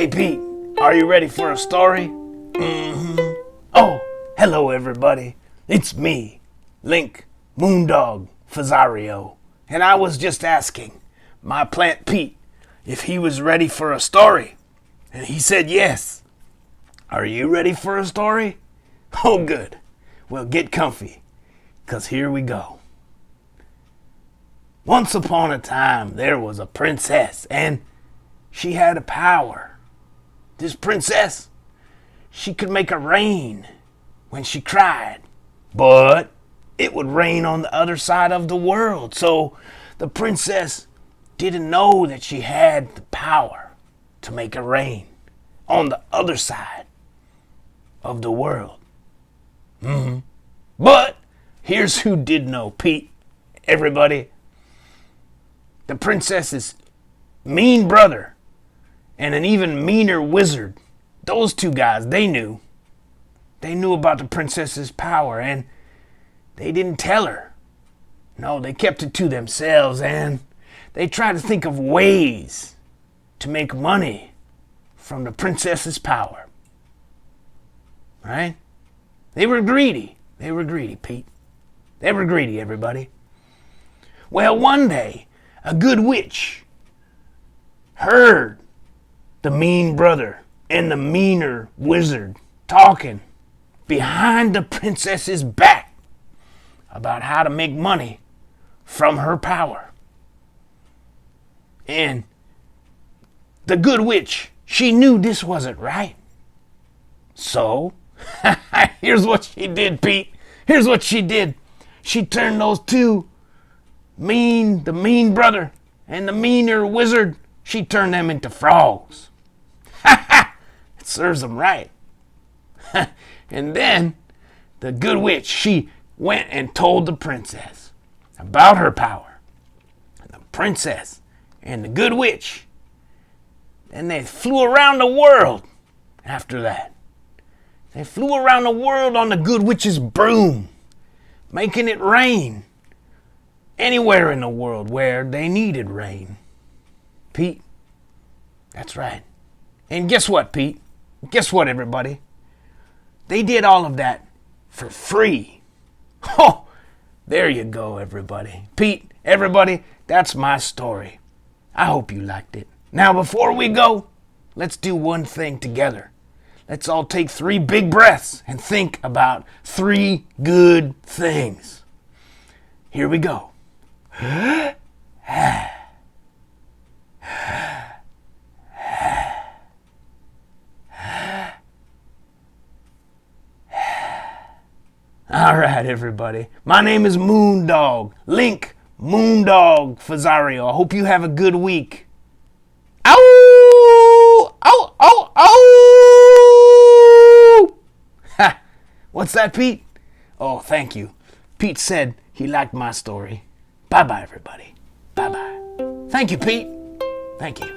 Hey Pete, are you ready for a story? Oh, hello everybody. It's me, Link, Moondog, Fazzario. And I was just asking my plant Pete if he was ready for a story. And he said yes. Are you ready for a story? Oh good. Well, get comfy, 'cause here we go. Once upon a time, there was a princess, and she had a power. This princess, she could make it rain when she cried, but it would rain on the other side of the world. So the princess didn't know that she had the power to make it rain on the other side of the world. But here's who did know, Pete, everybody. The princess's mean brother and an even meaner wizard. Those two guys, they knew. They knew about the princess's power, and they didn't tell her. No, they kept it to themselves, and they tried to think of ways to make money from the princess's power. Right? They were greedy. They were greedy, Pete. They were greedy, everybody. Well, one day, a good witch heard the mean brother and the meaner wizard talking behind the princess's back about how to make money from her power. And the good witch, she knew this wasn't right. So, here's what she did, Pete. Here's what she did. She turned those two the mean brother and the meaner wizard, she turned them into frogs. It serves them right. And then the good witch, she went and told the princess about her power. And the princess and the good witch, and they flew around the world after that. They flew around the world on the good witch's broom, making it rain anywhere in the world where they needed rain. Pete, that's right. And guess what, Pete? Guess what, everybody? They did all of that for free. Oh, there you go, everybody. Pete, everybody, that's my story. I hope you liked it. Now, before we go, let's do one thing together. Let's all take 3 big breaths and think about 3 good things. Here we go. All right, everybody. My name is Moondog. Link, Moondog, Fazzario. I hope you have a good week. Ow! Ow! Ow! Ow! Ha! What's that, Pete? Oh, thank you. Pete said he liked my story. Bye-bye, everybody. Bye-bye. Thank you, Pete. Thank you.